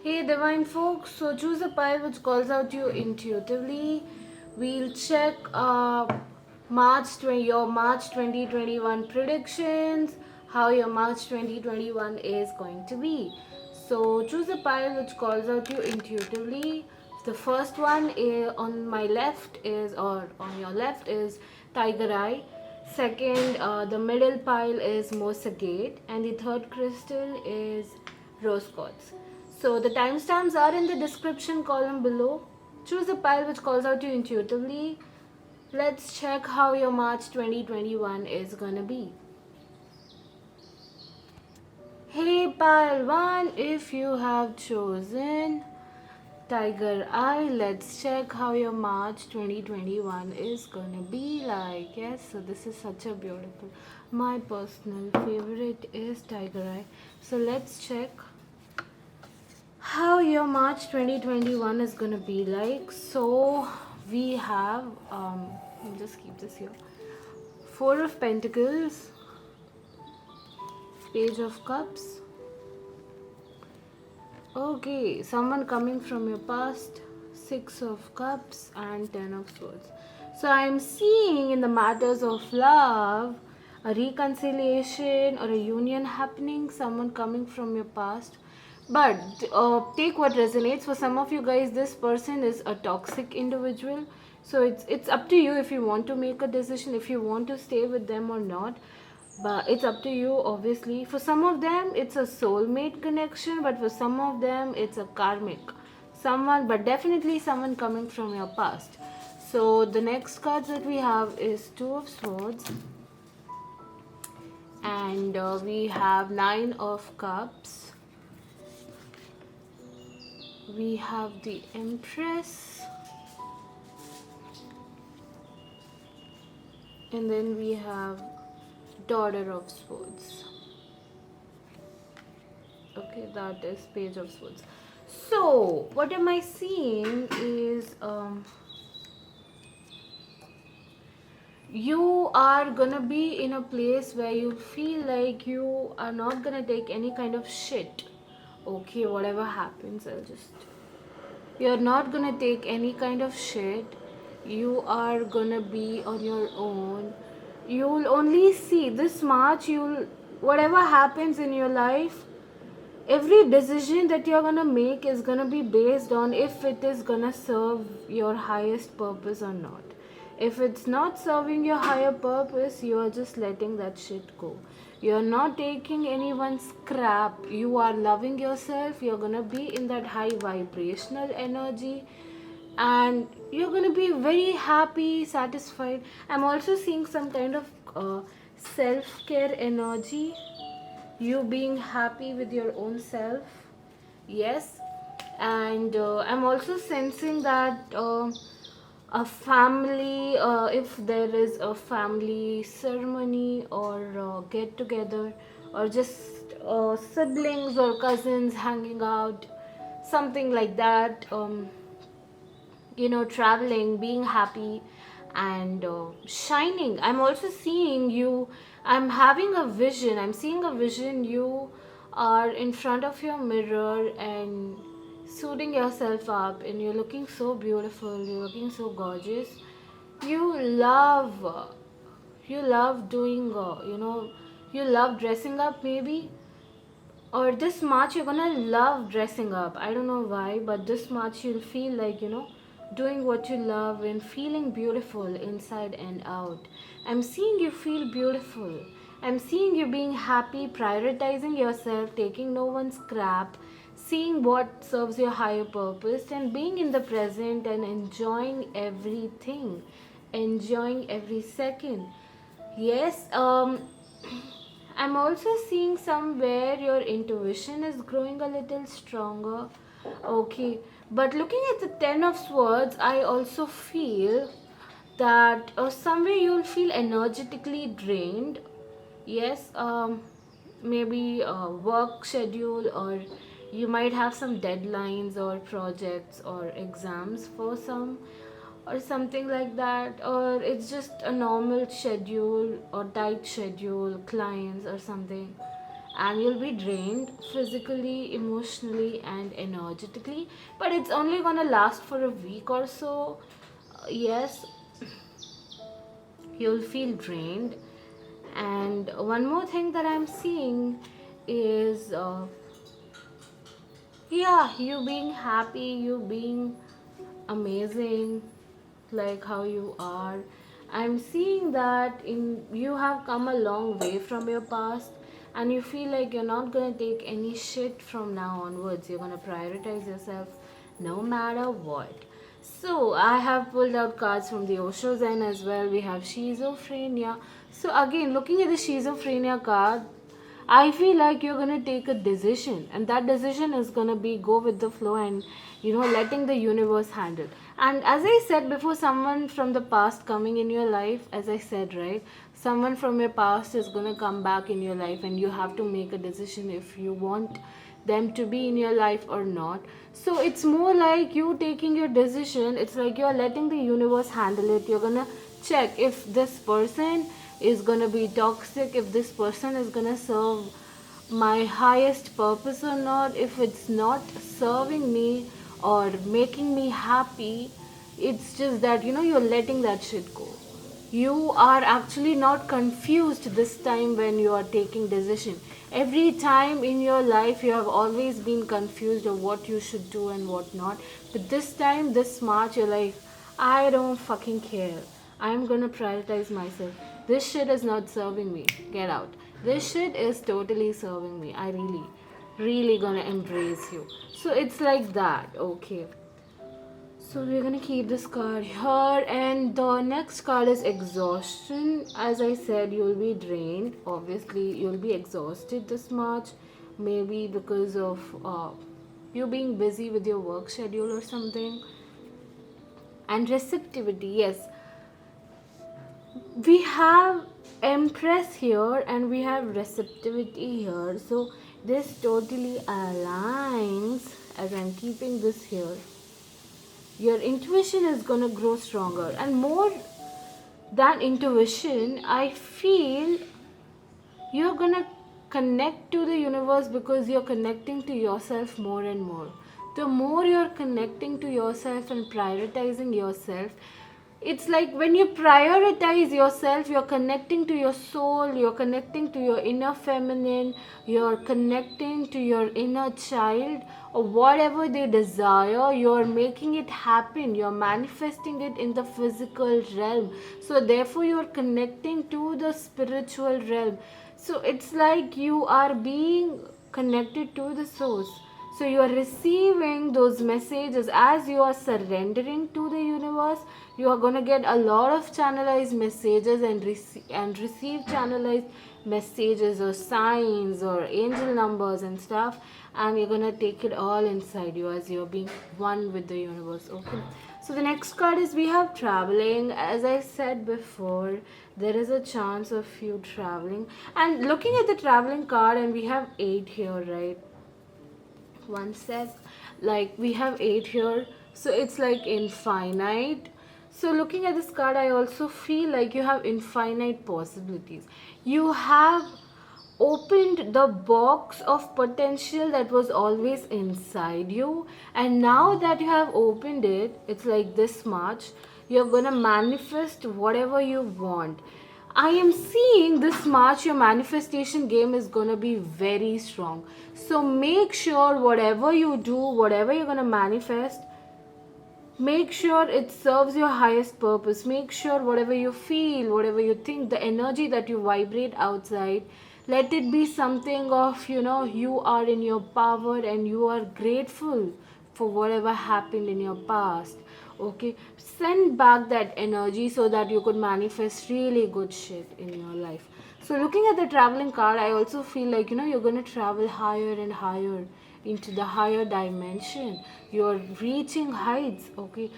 Hey divine folks, so choose a pile which calls out to you intuitively. We'll check your March 2021 predictions, how your March 2021 is going to be. So choose a pile which calls out to you intuitively. The first one is on my left is, or on your left is Tiger Eye. Second, the middle pile is Mosagate, and the third crystal is Rose Quartz. So the timestamps are in the description column below. Choose a pile which calls out to you intuitively. Let's check how your March 2021 is gonna be. Hey pile 1, if you have chosen Tiger Eye, let's check how your March 2021 is gonna be like. Yes, so this is such a beautiful. My personal favorite is Tiger Eye. So let's check how your March 2021 is gonna be like. So we have I'll just keep this here. Four of Pentacles, Page of Cups. Okay, someone coming from your past, Six of Cups and Ten of Swords. So I'm seeing in the matters of love a reconciliation or a union happening, someone coming from your past. But take what resonates. For some of you guys, this person is a toxic individual. So it's up to you if you want to make a decision, if you want to stay with them or not, but it's up to you. Obviously, for some of them it's a soulmate connection, but for some of them it's a karmic someone, but definitely someone coming from your past. So the next cards that we have is Two of Swords, and we have Nine of Cups, we have the Empress, and then we have Daughter of Swords. Okay, that is Page of Swords. So what am I seeing is you are gonna be in a place where you feel like you are not gonna take any kind of shit. Okay, whatever happens, you're not gonna take any kind of shit. You are gonna be on your own. You'll only see this March, whatever happens in your life, every decision that you're gonna make is gonna be based on if it is gonna serve your highest purpose or not. If it's not serving your higher purpose, you are just letting that shit go. You're not taking anyone's crap. You are loving yourself. You're gonna be in that high vibrational energy, and you're gonna be very happy, satisfied. I'm also seeing some kind of self-care energy, you being happy with your own self. Yes, and I'm also sensing that a family, if there is a family ceremony or get together, or just siblings or cousins hanging out, something like that, traveling, being happy, and shining. I'm also seeing you, I'm having a vision, I'm seeing a vision. You are in front of your mirror and suiting yourself up, and you're looking so beautiful, you're looking so gorgeous. You love you love doing you love dressing up, maybe. Or this March you're gonna love dressing up. I don't know why, but this March you'll feel like, doing what you love and feeling beautiful inside and out. I'm seeing you feel beautiful. I'm seeing you being happy, prioritizing yourself, taking no one's crap, seeing what serves your higher purpose, and being in the present and enjoying everything, enjoying every second. Yes, I'm also seeing somewhere your intuition is growing a little stronger. Okay, but looking at the Ten of Swords, I also feel that somewhere you'll feel energetically drained. Yes, maybe a work schedule, or you might have some deadlines or projects or exams for some, or something like that, or it's just a normal schedule or tight schedule, clients or something. and you'll be drained physically, emotionally, and energetically. But it's only gonna last for a week or so. Yes, you'll feel drained. And one more thing that I'm seeing is yeah, you being happy, you being amazing, like how you are. I'm seeing that in you have come a long way from your past, and you feel like you're not gonna take any shit from now onwards. You're gonna prioritize yourself no matter what. So I have pulled out cards from the Osho Zen as well. We have schizophrenia. So again, looking at the schizophrenia card, I feel like you're gonna take a decision, and that decision is gonna be go with the flow and letting the universe handle. And as I said before, someone from the past coming in your life, as I said, right, someone from your past is gonna come back in your life, and you have to make a decision if you want them to be in your life or not. So it's more like you taking your decision. It's like you're letting the universe handle it. You're gonna check if this person is gonna be toxic, if this person is gonna serve my highest purpose or not. If it's not serving me or making me happy, it's just that you're letting that shit go. You are actually not confused this time when you are taking decision. Every time in your life you have always been confused of what you should do and what not, but this time, this March, you're like, I don't fucking care. I'm gonna prioritize myself. This shit is not serving me. Get out. This shit is totally serving me. I really gonna embrace you. So it's like that. Okay, so we're gonna keep this card here, and the next card is exhaustion. As I said, you'll be drained. Obviously, you'll be exhausted this March, maybe because of you being busy with your work schedule or something. And receptivity, yes, we have Empress here and we have receptivity here. So this totally aligns. As I'm keeping this here, your intuition is going to grow stronger, and more than intuition, I feel you're going to connect to the universe because you're connecting to yourself more and more. The more you're connecting to yourself and prioritizing yourself, it's like when you prioritize yourself, you're connecting to your soul, you're connecting to your inner feminine, you're connecting to your inner child, or whatever they desire, you're making it happen, you're manifesting it in the physical realm. So therefore you're connecting to the spiritual realm. So it's like you are being connected to the source. So you are receiving those messages as you are surrendering to the universe. You are going to get a lot of channelized messages and receive channelized messages or signs or angel numbers and stuff, and you're going to take it all inside you as you're being one with the universe. Okay, so the next card is we have traveling. As I said before, there is a chance of you traveling, and looking at the traveling card, and we have 8 here, right? One sec, like we have 8 here, so it's like infinite. So looking at this card, I also feel like you have infinite possibilities. You have opened the box of potential that was always inside you, and now that you have opened it, it's like this much, you're gonna manifest whatever you want. I am seeing this March your manifestation game is gonna be very strong. So make sure whatever you do, whatever you're gonna manifest, make sure it serves your highest purpose. Make sure whatever you feel, whatever you think, the energy that you vibrate outside, let it be something of, you are in your power and you are grateful for whatever happened in your past. Okay, send back that energy so that you could manifest really good shit in your life. So looking at the traveling card, I also feel like you're going to travel higher and higher into the higher dimension. You're reaching heights. Okay,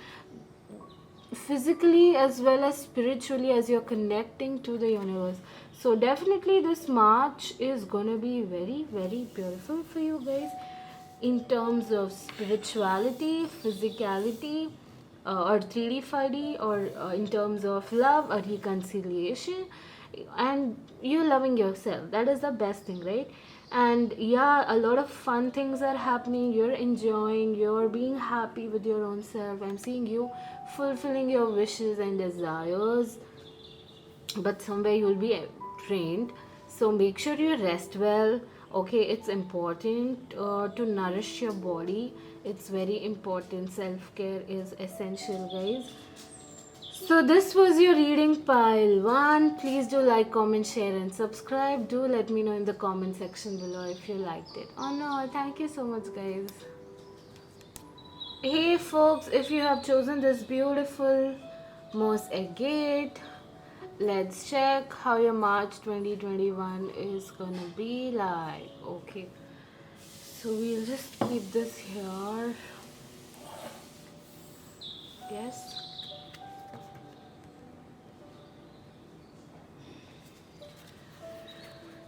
physically as well as spiritually, as you're connecting to the universe. So definitely this March is gonna be very, very beautiful for you guys in terms of spirituality, physicality, or 3D 5D, or in terms of love or reconciliation, and you loving yourself. That is the best thing, right? And yeah, a lot of fun things are happening. You're enjoying, you're being happy with your own self. I'm seeing you fulfilling your wishes and desires, but somewhere you'll be drained. So make sure you rest well. Okay, it's important to nourish your body. It's very important. Self-care is essential, guys. So this was your reading pile 1. Please do like, comment, share and subscribe. Do let me know in the comment section below if you liked it. Oh no, thank you so much, guys. Hey folks, if you have chosen this beautiful Moss Agate, let's check how your March 2021 is gonna be like. Okay, so we'll just keep this here. Yes.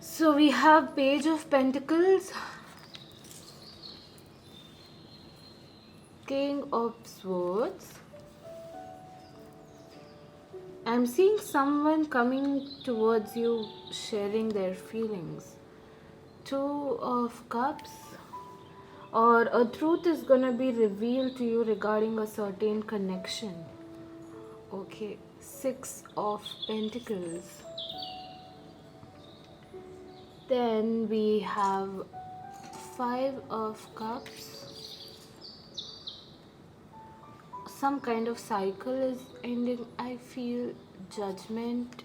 So we have Page of Pentacles, King of Swords. I'm seeing someone coming towards you, sharing their feelings. Two of Cups, or a truth is gonna be revealed to you regarding a certain connection. Okay, Six of Pentacles. Then we have Five of Cups. Some kind of cycle is ending, I feel. Judgment.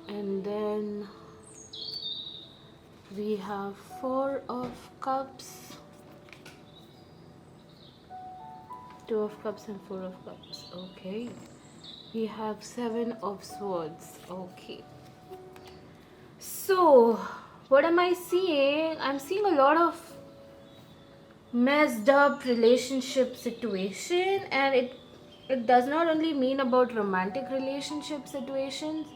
And then we have Four of Cups, Two of Cups and Four of Cups. Okay, we have Seven of Swords. Okay, so what am I seeing? I'm seeing a lot of messed up relationship situation, and it does not only mean about romantic relationship situations,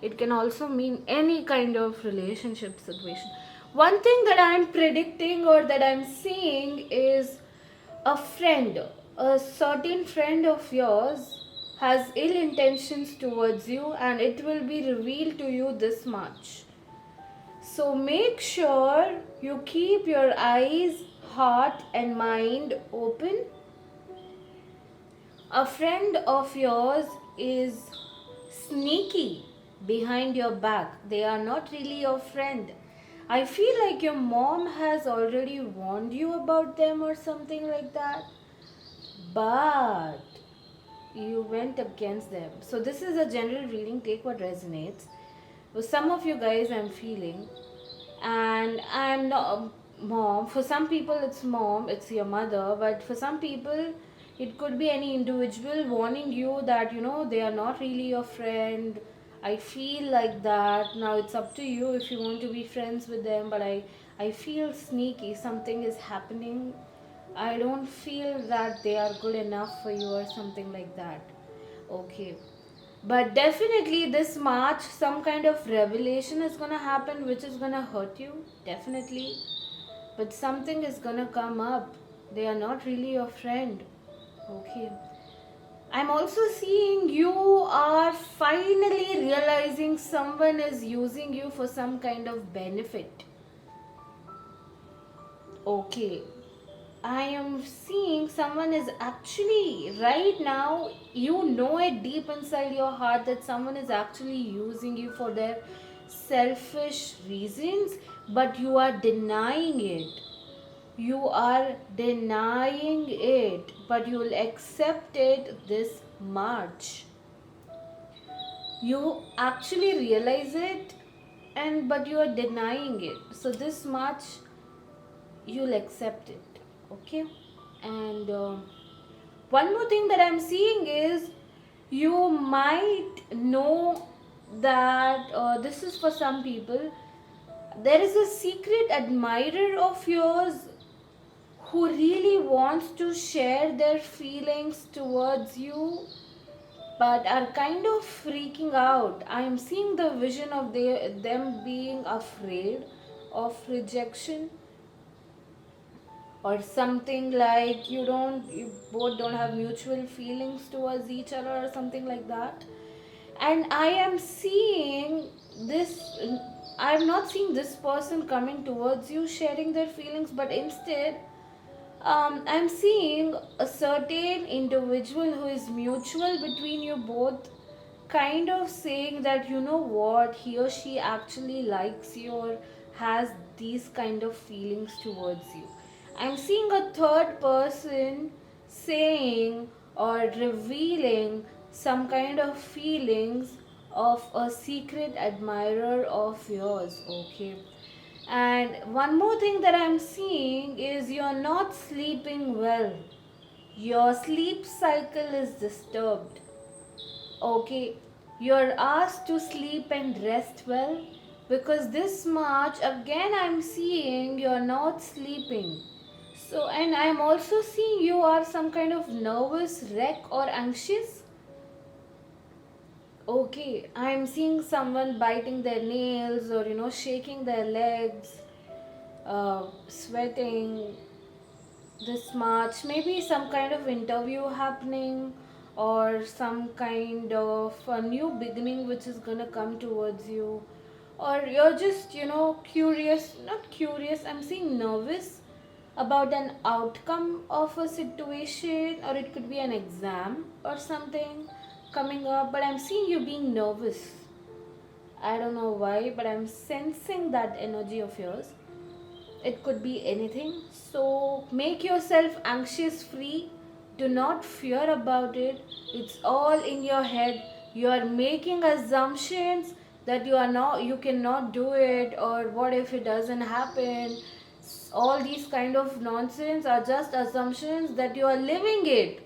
it can also mean any kind of relationship situation. One thing that I'm predicting or that I'm seeing is a certain friend of yours has ill intentions towards you, and it will be revealed to you this much. So make sure you keep your eyes, heart and mind open. A friend of yours is sneaky behind your back. They are not really your friend. I feel like your mom has already warned you about them or something like that. But you went against them. So this is a general reading. Take what resonates. For some of you guys, I'm feeling, and I'm not mom. For some people, it's mom, it's your mother, but for some people, it could be any individual warning you that they are not really your friend. I feel like that. Now it's up to you if you want to be friends with them, but I feel sneaky. Something is happening. I don't feel that they are good enough for you or something like that. Okay. But definitely this March, some kind of revelation is gonna happen which is gonna hurt you. Definitely. But something is gonna come up. They are not really your friend. Okay. I'm also seeing you are finally realizing someone is using you for some kind of benefit. Okay. I am seeing someone is actually right now, you know it deep inside your heart that someone is actually using you for their selfish reasons, but you are denying it. You are denying it, but you will accept it this March. You actually realize it, and but you are denying it. So this March you'll accept it. Okay. And one more thing that I'm seeing is you might know that this is for some people. There is a secret admirer of yours who really wants to share their feelings towards you, but are kind of freaking out. I am seeing the vision of them being afraid of rejection, or something like you both don't have mutual feelings towards each other or something like that. And I am seeing this I'm not seeing this person coming towards you sharing their feelings, but instead I'm seeing a certain individual who is mutual between you both, kind of saying that you know what, he or she actually likes you or has these kind of feelings towards you. I'm seeing a third person saying or revealing some kind of feelings of a secret admirer of yours, okay? And one more thing that I'm seeing is you're not sleeping well. Your sleep cycle is disturbed. Okay, you're asked to sleep and rest well, because this March again I'm seeing you're not sleeping. So, and I'm also seeing you are some kind of nervous wreck or anxious. Okay, I'm seeing someone biting their nails or shaking their legs, sweating this March. Maybe some kind of interview happening or some kind of a new beginning which is gonna come towards you. Or you're just, curious, not curious, I'm seeing nervous about an outcome of a situation, or it could be an exam or something coming up, but I'm seeing you being nervous. I don't know why, but I'm sensing that energy of yours. It could be anything. So make yourself anxious free. Do not fear about it. It's all in your head. You are making assumptions that you cannot do it, or what if it doesn't happen. All these kind of nonsense are just assumptions that you are living it.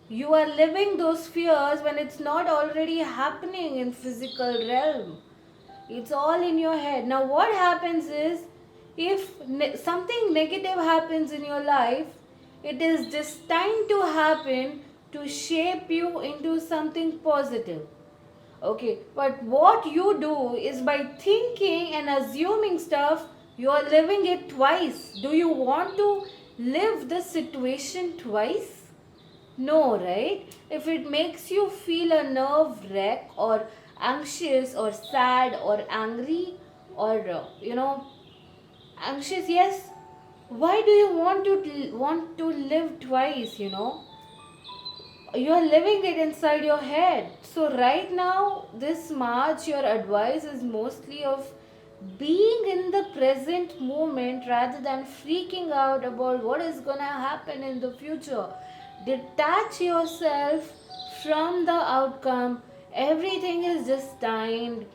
You are living those fears when it's not already happening in physical realm. It's all in your head. Now what happens is, if something negative happens in your life, it is destined to happen to shape you into something positive. Okay, but what you do is, by thinking and assuming stuff, you are living it twice. Do you want to live the situation twice? No, right? If it makes you feel a nerve wreck or anxious or sad or angry or anxious, yes. Why do you want to live twice? You are living it inside your head. So right now, this March, your advice is mostly of being in the present moment rather than freaking out about what is gonna happen in the future. Detach yourself from the outcome. Everything is destined.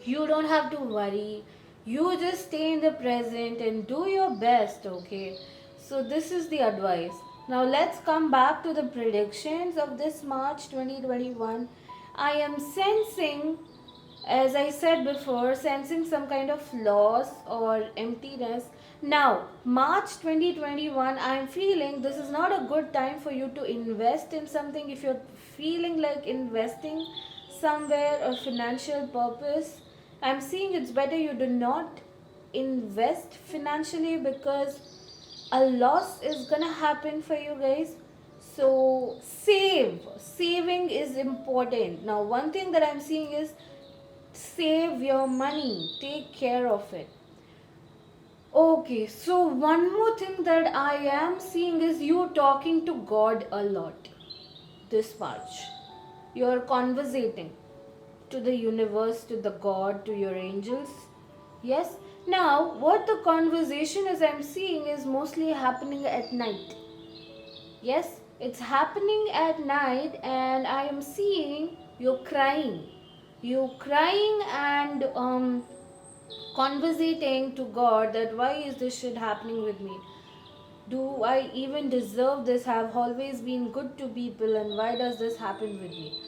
You don't have to worry. You just stay in the present and do your best, okay? So this is the advice. Now let's come back to the predictions of this March 2021. I am sensing, as I said before, sensing some kind of loss or emptiness. Now, March 2021, I am feeling this is not a good time for you to invest in something. If you're feeling like investing somewhere or financial purpose, I'm seeing it's better you do not invest financially, because a loss is gonna happen for you guys. So saving is important. Now one thing that I'm seeing is, save your money, take care of it. Okay, so one more thing that I am seeing is you talking to God a lot this March. You're conversating to the universe, to the God, to your angels. Yes. Now what the conversation is I'm seeing is mostly happening at night. Yes, it's happening at night, and I am seeing you crying. You crying and conversating to God that why is this shit happening with me? Do I even deserve this? I've always been good to people, and why does this happen with me?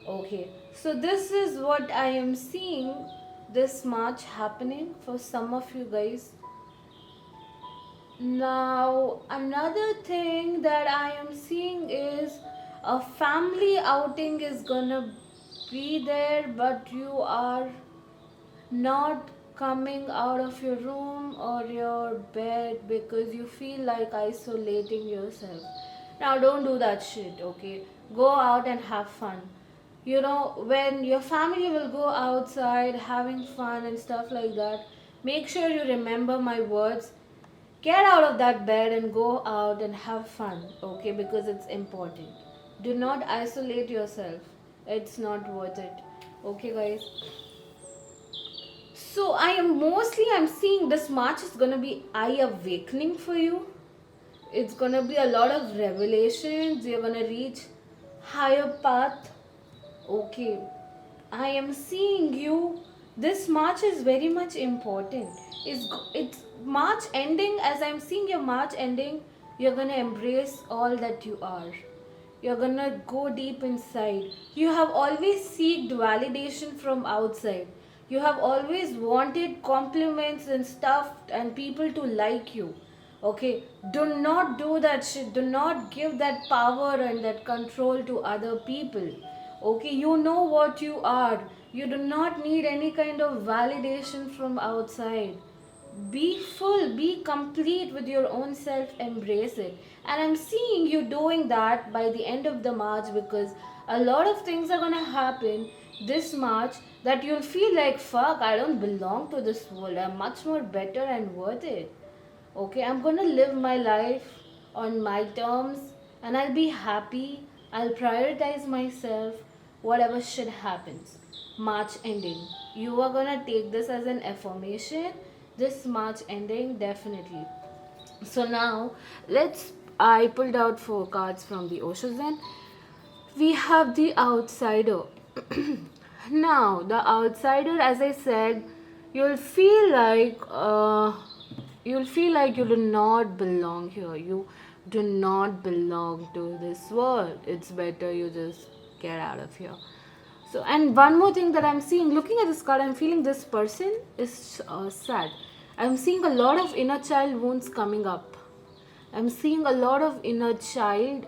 Okay, so this is what I am seeing this March happening for some of you guys. Now, another thing that I am seeing is a family outing is gonna be there, but you are not coming out of your room or your bed because you feel like isolating yourself. Now, don't do that shit, okay? Go out and have fun. when your family will go outside having fun and stuff like that, make sure you remember my words. Get out of that bed and go out and have fun, okay? Because it's important. Do not isolate yourself. It's not worth it. Okay, guys? So I'm seeing this March is gonna be eye awakening for you. It's gonna be a lot of revelations. You're gonna reach higher path. Okay, I am seeing you. This March is very much important. It's March ending. As I'm seeing your March ending, you're gonna embrace all that you are. You're gonna go deep inside. You have always seeked validation from outside. You have always wanted compliments and stuff and people to like you. Okay, do not do that shit. Do not give that power and that control to other people. Okay, you know what you are. You do not need any kind of validation from outside. Be full, be complete with your own self, embrace it. And I'm seeing you doing that by the end of the March, because a lot of things are gonna happen this March that you'll feel like, fuck, I don't belong to this world. I'm much more better and worth it. Okay, I'm gonna live my life on my terms and I'll be happy. I'll prioritize myself, whatever shit happens. March ending. You are gonna take this as an affirmation. This March ending, definitely. So now, I pulled out 4 cards from the Oshozen. We have the outsider. Now, the outsider, as I said, you'll feel like you do not belong here. You do not belong to this world. It's better you just get out of here. So, and one more thing that I'm seeing, looking at this card, I'm feeling this person is sad. I'm seeing a lot of inner child wounds coming up. I'm seeing a lot of inner child.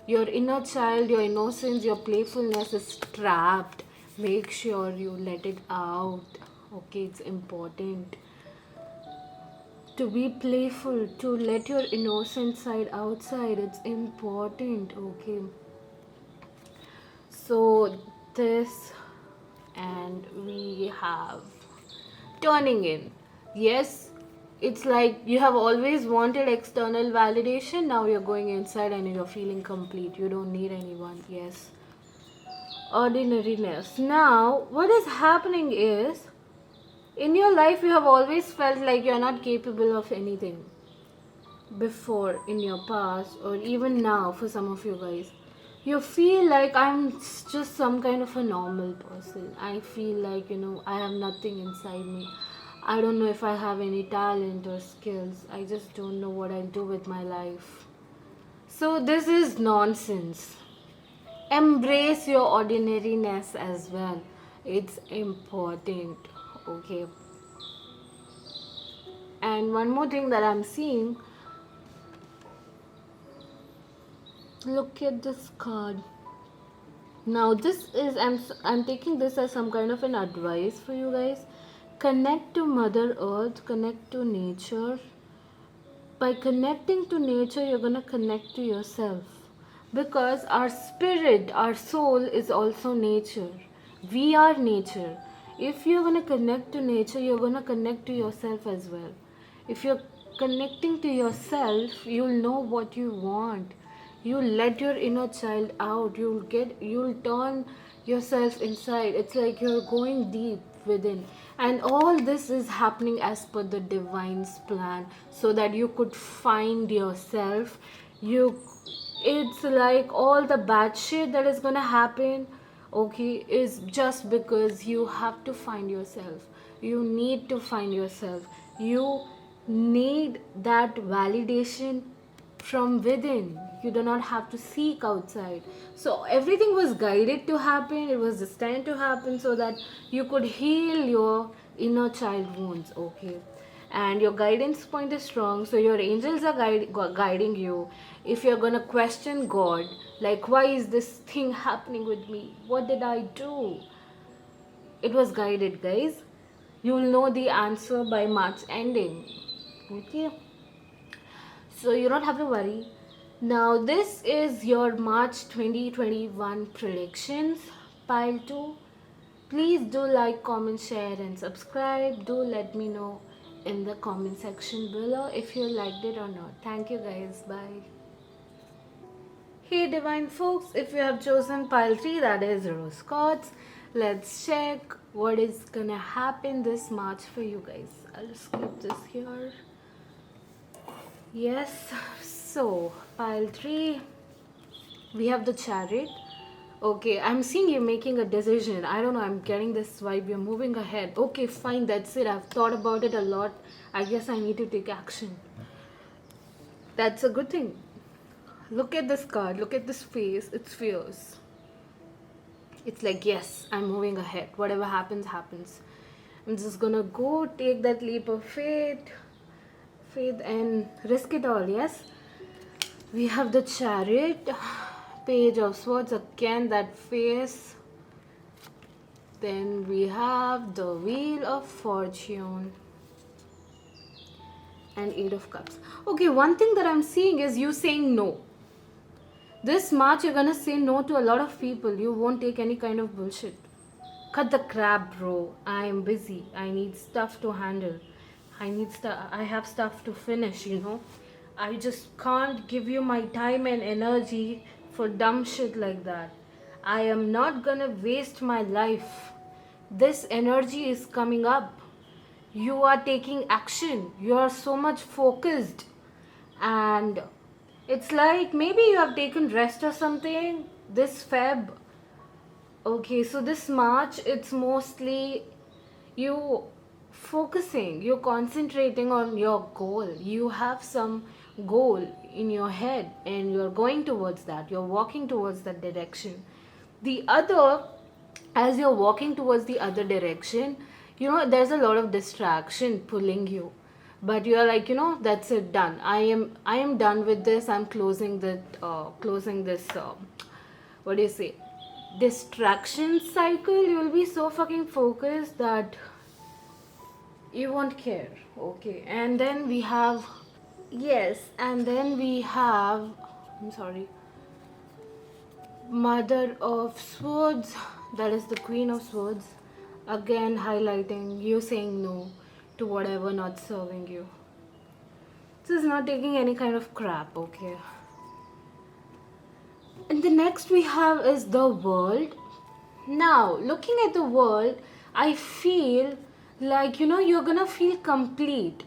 Your inner child, your innocence, your playfulness is trapped. Make sure you let it out. Okay, it's important to be playful, to let your innocent side outside. It's important. Okay, so this, and we have turning in. Yes, it's like you have always wanted external validation. Now you're going inside and you're feeling complete. You don't need anyone. Yes, ordinariness. Now what is happening is, in your life you have always felt like you're not capable of anything. Before, in your past, or even now, for some of you guys, you feel like I'm just some kind of a normal person. I feel like, I have nothing inside me. I don't know if I have any talent or skills. I just don't know what I'll do with my life. So this is nonsense. Embrace your ordinariness as well. It's important. Okay. And one more thing that I'm seeing, look at this card. Now this is, I'm taking this as some kind of an advice for you guys. Connect to Mother Earth, connect to nature. By connecting to nature, you're going to connect to yourself, because our spirit, our soul is also nature. We are nature. If you're going to connect to nature, you're going to connect to yourself as well. If you're connecting to yourself, you'll know what you want. You let your inner child out. You'll turn yourself inside. It's like you're going deep within. And all this is happening as per the divine's plan, so that you could find yourself. It's like all the bad shit that is gonna happen, okay, is just because you have to find yourself. You need to find yourself. You need that validation from within. You do not have to seek outside. So everything was guided to happen. It was destined to happen so that you could heal your inner child wounds. Okay, and your guidance point is strong, so your angels are guiding you. If you're gonna question God, like, why is this thing happening with me, what did I do, it was guided, guys. You'll know the answer by March ending. Okay, so you don't have to worry. Now this is your March 2021 predictions. Pile 2. Please do like, comment, share, and subscribe. Do let me know in the comment section below if you liked it or not. Thank you guys. Bye. Hey divine folks, if you have chosen pile 3, that is rose quartz, let's check what is gonna happen this March for you guys. I'll just keep this here. Yes, so pile 3, we have the chariot. Okay, I'm seeing you making a decision. I don't know, I'm getting this vibe. You're moving ahead. Okay, fine, that's it. I've thought about it a lot. I guess I need to take action. That's a good thing. Look at this card. Look at this face. It's fierce. It's like, yes, I'm moving ahead. Whatever happens, happens. I'm just gonna go take that leap of faith and risk it all, yes? We have the chariot, page of swords, again that face. Then we have the wheel of fortune and 8 of cups. Okay, one thing that I'm seeing is you saying no. This March you're gonna say no to a lot of people. You won't take any kind of bullshit. Cut the crap, bro. I am busy. I need stuff to handle. I have stuff to finish, you know. I just can't give you my time and energy for dumb shit like that. I am not gonna waste my life. This energy is coming up. You are taking action. You are so much focused. And it's like maybe you have taken rest or something this Feb. Okay, so this March, it's mostly you focusing, you're concentrating on your goal. You have some goal in your head and you're going towards that. You're walking towards that direction. The other, as you're walking towards the other direction, you know, there's a lot of distraction pulling you. But you're like, you know, that's it, done. I am done with this. I'm closing this what do you say, distraction cycle. You'll be so fucking focused that you won't care. Okay, and then we have, yes, and then we have, I'm sorry, Mother of Swords, that is the Queen of Swords, again highlighting you saying no to whatever not serving you. This is not taking any kind of crap, okay? And the next we have is the world. Now, looking at the world, I feel like, you know, you're gonna feel complete.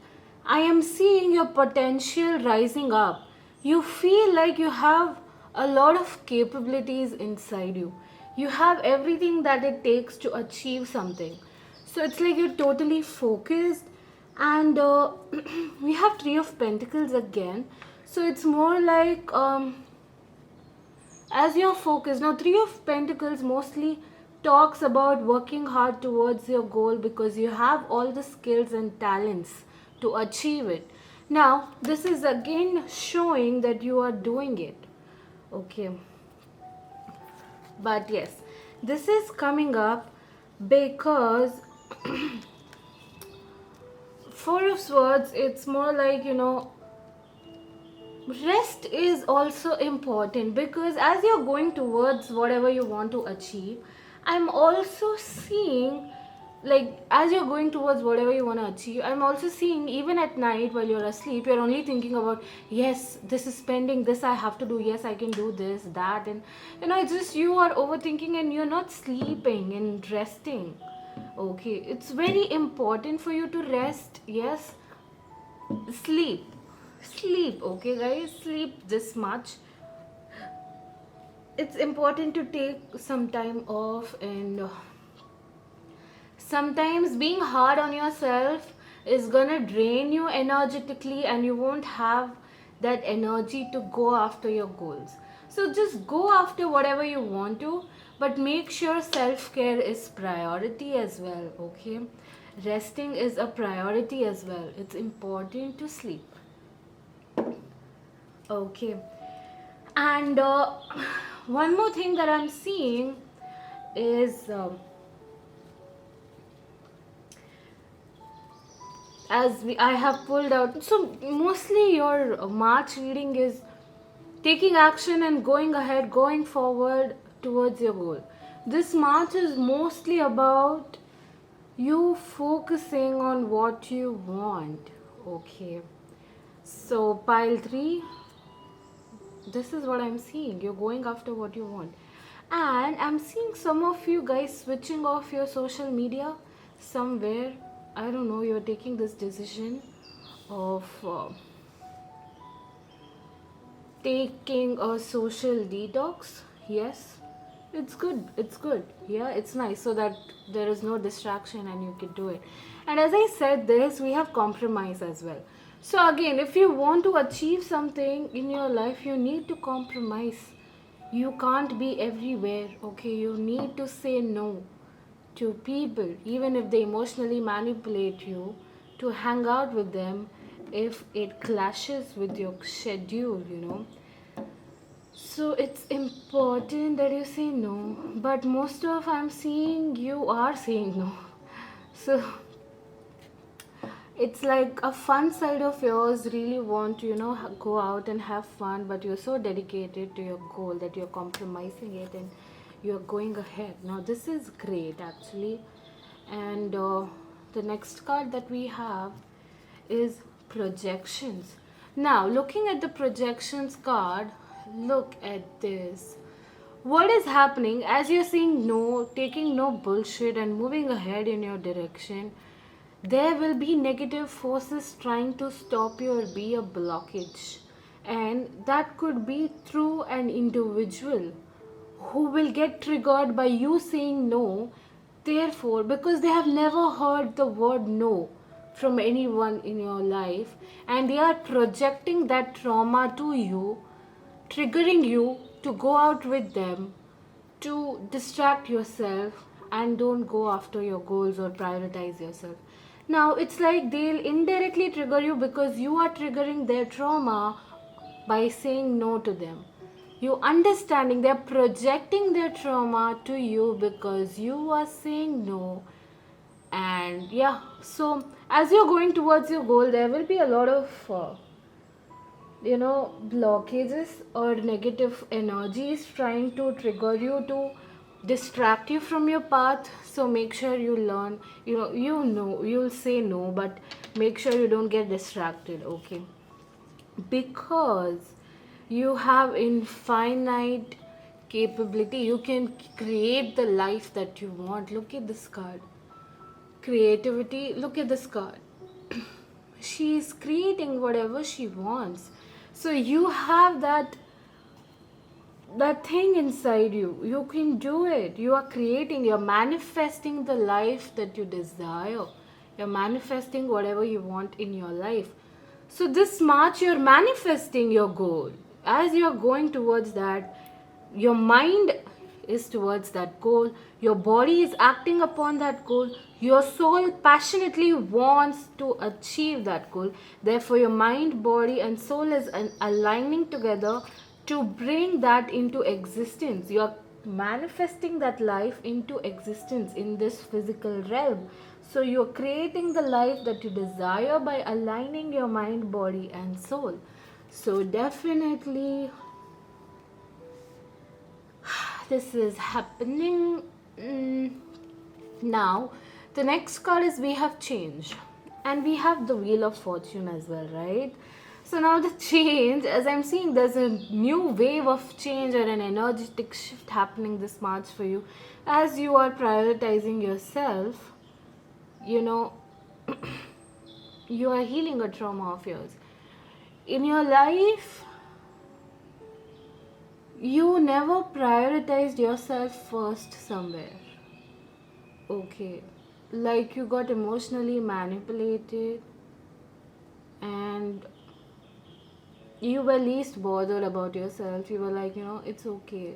I am seeing your potential rising up. You feel like you have a lot of capabilities inside you. You have everything that it takes to achieve something. So it's like you're totally focused. And we have Three of Pentacles again. So it's more like as you're focused. Now, Three of Pentacles mostly talks about working hard towards your goal because you have all the skills and talents to achieve it. Now, this is again showing that you are doing it. Okay. But yes, this is coming up because Four of Swords, it's more like, you know, rest is also important because as you're going towards whatever you want to achieve, I'm also seeing, like, as you're going towards whatever you want to achieve, I'm also seeing even at night while you're asleep, you're only thinking about, yes, this is pending, this I have to do, yes, I can do this, that, and you know, it's just you are overthinking and you're not sleeping and resting. Okay, it's very important for you to rest. Yes, sleep. Okay guys, sleep this much. It's important to take some time off, and sometimes being hard on yourself is gonna drain you energetically and you won't have that energy to go after your goals. So just go after whatever you want to, but make sure self-care is priority as well. Okay, resting is a priority as well. It's important to sleep. Okay, and one more thing that I'm seeing is I have pulled out. So mostly your March reading is taking action and going ahead, going forward towards your goal. This March is mostly about you focusing on what you want. Okay. So, pile 3, this is what I'm seeing. You're going after what you want. And I'm seeing some of you guys switching off your social media somewhere. I don't know, you're taking this decision of taking a social detox. Yes, it's good, it's good, yeah, it's nice, so that there is no distraction and you can do it. And as I said this, we have compromise as well. So again, if you want to achieve something in your life, you need to compromise. You can't be everywhere. Okay, you need to say no to people even if they emotionally manipulate you, to hang out with them if it clashes with your schedule. So it's important that you say no, but most of I'm seeing you are saying no. So it's like a fun side of yours really want to go out and have fun, but you're so dedicated to your goal that you're compromising it and you're going ahead. Now this is great actually. And the next card that we have is projections. Now looking at the projections card, look at this. What is happening as you're saying no, taking no bullshit and moving ahead in your direction? There will be negative forces trying to stop you or be a blockage. And that could be through an individual who will get triggered by you saying no. Therefore, because they have never heard the word no from anyone in your life, and they are projecting that trauma to you, triggering you to go out with them, to distract yourself and don't go after your goals or prioritize yourself. Now it's like they'll indirectly trigger you because you are triggering their trauma by saying no to them. You understanding they're projecting their trauma to you because you are saying no. And yeah, so as you're going towards your goal, there will be a lot of blockages or negative energies trying to trigger you, to distract you from your path. So make sure you learn, you'll say no, but make sure you don't get distracted. Okay, because you have infinite capability, you can create the life that you want. Look at this card, creativity. Look at this card. She is creating whatever she wants. So you have that thing inside you. You can do it. You are creating, you're manifesting the life that you desire. You're manifesting whatever you want in your life. So this March you're manifesting your goal. As you're going towards that, your mind is towards that goal, your body is acting upon that goal, your soul passionately wants to achieve that goal. Therefore your mind, body and soul is aligning together to bring that into existence. You are manifesting that life into existence in this physical realm. So you're creating the life that you desire by aligning your mind, body and soul. So definitely this is happening. Now the next card is we have change, and we have the wheel of fortune as well, right? So now the change, as I'm seeing, there's a new wave of change or an energetic shift happening this March for you, as you are prioritizing yourself. You know, you are healing a trauma of yours in your life. You never prioritized yourself first somewhere. Okay, like you got emotionally manipulated and you were least bothered about yourself. You were like, it's okay.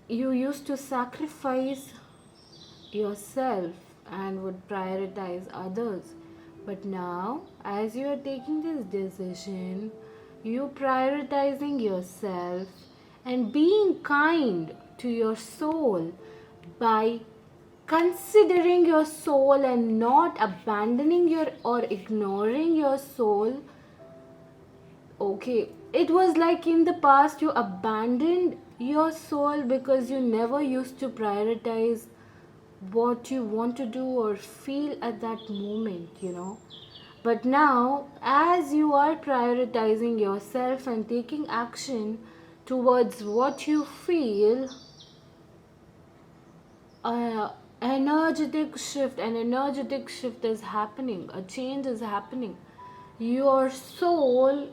You used to sacrifice yourself and would prioritize others. But now, as you are taking this decision, you prioritizing yourself and being kind to your soul by considering your soul and not abandoning your or ignoring your soul. Okay, it was like in the past you abandoned your soul, because you never used to prioritize what you want to do or feel at that moment. But now, as you are prioritizing yourself and taking action towards what you feel, uh, an energetic shift is happening, a change is happening. Your soul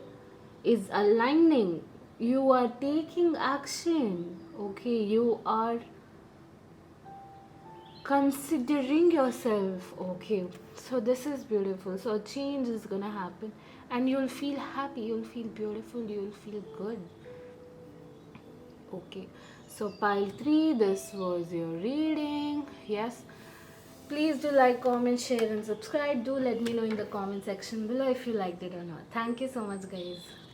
is aligning, you are taking action, okay, you are considering yourself, okay. So this is beautiful. So a change is gonna happen, and you'll feel happy, you'll feel beautiful, you'll feel good. Okay, so pile 3, this was your reading. Yes, please do like, comment, share, and subscribe. Do let me know in the comment section below if you liked it or not. Thank you so much, guys.